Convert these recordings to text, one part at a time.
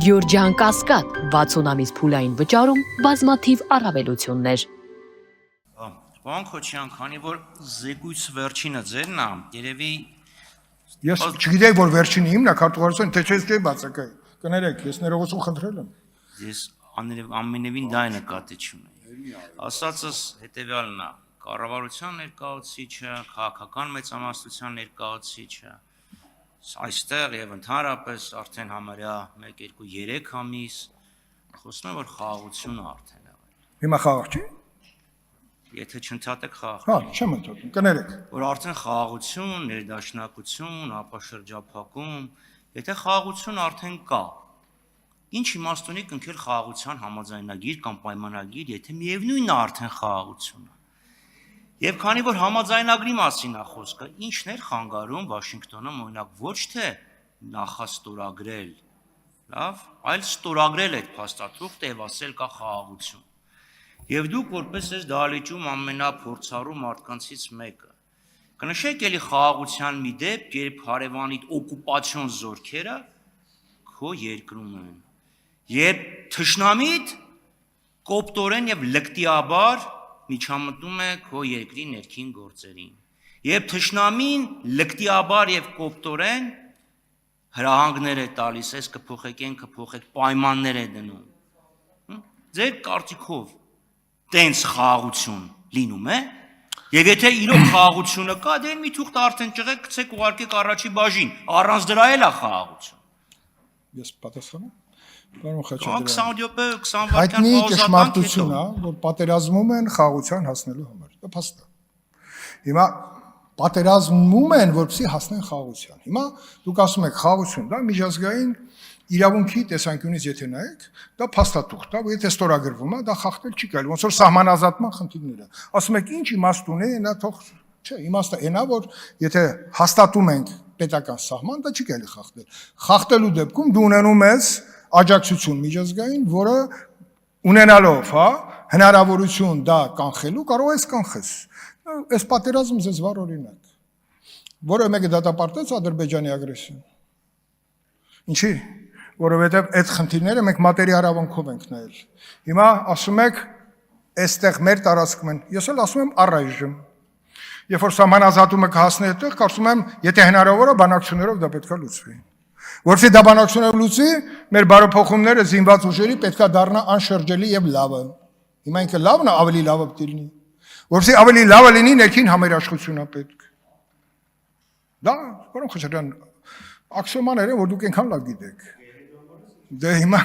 Գյուրջան Կասկադ 60 ամիս փուլային վճարում բազմաթիվ առավելություններ։ Պարոն Քոչյան, քանի որ զեկույց վերջինը ձերն է, երևի Ես չգիտեի, որ վերջինը իմն է, քարտուղարության թե չէ բացակայ։ Կներեք, ես ներողություն խնդրել եմ։ ես ամենևին դա է նկատի չունեի։ Ասածս հետևյալն է. կառավարության ներկայացուցիչը, քաղաքական մեծամասնության ներկայացուցիչը այստեղ եւ ընդհանրապես արդեն համարյա 1, 2, 3 ամիս խոսում են, որ խաղաղությունը արդեն է։ Հիմա խաղաղ չի։ Եթե չընդհատեք խաղաղ։ Հա, չեմ ընդհատում, կներեք։ Որ արդեն խաղաղություն, ներդաշնակություն, ապաշրջափակում, եթե խաղաղություն արդեն կա, ինչ իմաստ ունի կնքել խաղաղության համաձայնագիր կամ պայմանագիր, եթե միևնույնն է արդեն խաղաղությունը։ Եվ քանի որ համաձայնագրի մասին է խոսքը, ինչն էր խանգարում Վաշինգտոնը օրինակ ոչ թե նախաստորագրել, լավ, այլ ստորագրել այդ փաստաթուղթը եւ ասել կա խաղաղություն։ Եվ դուք որպես այս դահլիճում ամենափորձառու մարդկանցից մեկը կնշեք էլի խաղաղության մի դեպք, երբ հարևանիդ օկուպացիոն զորքերը քո երկրում են, երբ թշնամիդ կոպտորեն եւ լկտիաբար միջամտում է քո երկրի ներքին գործերին, երբ թշնամին լկտիաբար եւ կոպտորեն հրահանգներ է տալիս, այս կփոխեք պայմաններ է դնում։ Ձեր կարծիքով տենց խաղաղություն լինում է, եւ եթե իրոք խաղաղությունը կա, դե մի թուղթ արդեն ճղեք, գցեք ուղարկեք առաջի բաժին, առանց դրա էլ է խաղաղություն։ Ես պատասխանեմ։ Պարոն 20 վայրկյան հայտնի պաուզա ճշմարտություն է, որ պատերազմում են խաղաղության հասնելու համար։ Դա փաստ է։ Հիմա պատերազմում են, որպեսզի հասնեն խաղաղության։ Հիմա դուք ասում եք խաղաղություն, դա միջազգային իրավունքի տեսանկյունից եթե նայեք, դա փաստաթուղթ է, եթե ստորագրվում է, դա խախտել չի կարելի, ոնց որ սահմանազատման խնդիրները։ Ասում եք ինչ իմաստ ունի, նա թող չէ, իմաստը այնա, որ եթե հաստատում ենք պետական սահման, դա չի կարելի խախտել։ Խախտելու դեպքում դու ունենում ես աջակցություն միջազգային, որը ունենալով, հա, հնարավորություն դա կանխելու կարող ես կանխես։ Այս պատերազմը ձեզ վառ օրինակ, որը մեկը դատապարտեց Ադրբեջանի ագրեսիան։ Ինչի՞, որովհետև այդ խնդիրները մենք մատերի հարավանքով ենք նայել։ Հիմա ասում եք, այստեղ մեր տարածքում են։ Ես էլ ասում եմ առայժմ։ Երբ որ սահմանազատումը կհասնի այդտեղ, կարծում եմ, եթե հնարավոր է բանակցություններով դա պետք է լուծվի։ Որովհետև դա բանակցություններով լուծի, մեր բարեփոխումները զինված ուժերի պետք է դառնա անշրջելի եւ լավը։ Հիմա ինքը լավն է, ավելի լավը պետք է լինի։ Որովհետև ավելի լավը լինի, ներքին համերաշխություն է պետք։ Դա, որոնք խնդրան աքսիոմաներ են, որ դուք այնքան լավ գիտեք։ Դե հիմա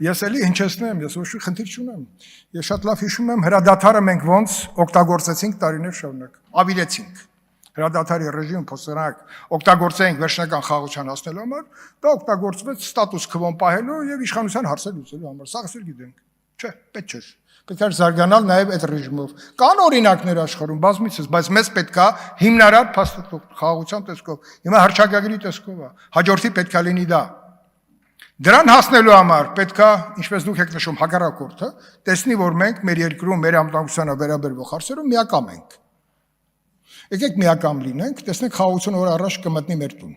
ես էլի հնչեցնեմ, ես ոչ մի խնդիր չունեմ։ Ես շատ լավ հիշում եմ հրադադարը մենք ոնց օգտագործեցինք տարիներ շարունակ, ավիրեցինք։ Հրադադարի ռեժիմը փոխանակ օգտագործենք վերջնական խաղաղության հասնելու համար, դա օգտագործվեց ստատուս քվոն պահելու եւ իշխանության հարցեր լուծելու համար։ Սա ասել գիտենք։ Չէ, պետք չէ։ Պետք է զարգանալ նաեւ այդ ռեժիմով։ Կան օրինակներ աշխարհում բազմիցս, բայց մեզ պետքա հիմնարար փաստաթուղթ խաղաղության տեսքով։ Հիմա հռչակագրի տեսքով է։ Հաջորդի պետքա լինի դա։ Դրան հասնելու համար պետքա, ինչպես դուք եք նշում, հակառակորդը տեսնի, որ մենք մեր երկրում մեր անվտանգությանը վերաբերվող հարցերում միակամ ենք։ Եկեք միակամ լինենք, տեսնենք խաղաղությունը որ առաջ կմտնի մեր տուն։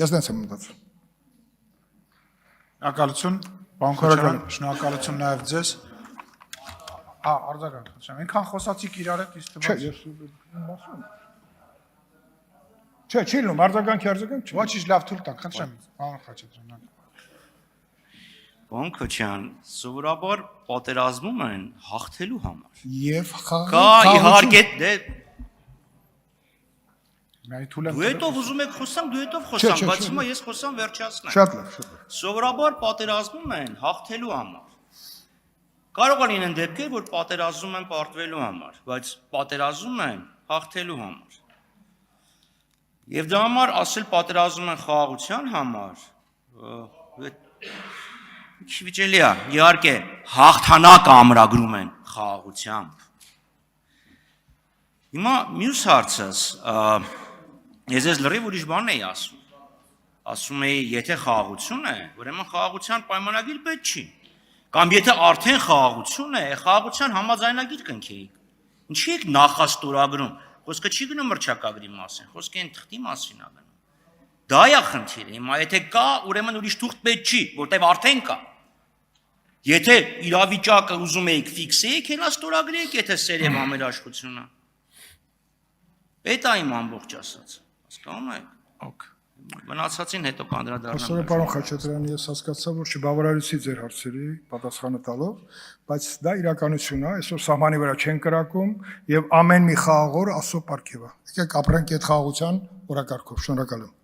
Ես դենց եմ մտածում։ Շնորհակալություն, պարոն Քոչարյան, շնորհակալություն նաև ձեզ։ Արձագանք, խնդրեմ, այնքան խոսացիք իրար հետ իսկ Չէ, ես ասում։ Չէ, չի լինում, արձագանք չի։ Ոչինչ լավ թույլ տանք, խնդրեմ, պարոն Խաչատրյան։ Պարոն Քոչյան, սովորաբար պատերազմում են հաղթելու համար։ Եվ Կա իհարկե դե Դու հետո ուզում եք խոսամ, դու հետո խոսամ, բայց հիմա ես խոսամ վերջացնեմ։ Շատ լավ, շատ լավ։ Սովորաբար պատերազմում են հաղթելու համար։ Կարող է լինեն դեպքեր, որ պատերազմում են պարտվելու համար, բայց պատերազմում են հաղթելու համար։ Եվ դա համար ասել պատերազմում են խաղաղության համար, ինչ վիճելի է, իհարկե հաղթանակ ամրագրում են խաղաղությամբ։ Հիմա մյուս հարցս, ես ես լրիվ ուրիշ բան էի ասում։ Ասում էի, եթե խաղաղություն է, ուրեմն խաղաղության պայմանագիր պետք չի։ Կամ եթե արդեն խաղաղություն է, խաղաղության համաձայնագիր կնքեիք։ Ինչի եք նախաստորագրում։ Խոսքը չի գնում հռչակագրի մասին, խոսքը այն թղթի մասին է գնում։ Դա է խնդիրը։ Հիմա եթե կա, ուրեմն ուրիշ թուղթ պետք չի, որտեվ արդեն կա։ Եթե իրավիճակը ուզում եք ֆիքսեիք, հենա ստորագրեք, եթե սեր եւ ամերաշխությունը։ Էդ է իմ ամբողջ ասած։ Հասկանում եք։ Okay. Մնացածին հետո կանդրադառնամ։ Այսօր պարոն Խաչատրյան, ես հասկացա, որ չբավարարեցի ձեր հարցերի պատասխանը տալով, բայց դա իրականություն է, այսօր սահմանի վրա չեն կրակում եւ ամեն մի խաղաղ օր Աստծո պարգև է։ Եկեք ապրենք այդ խաղաղության օրակարգով։ Շնորհակալ եմ։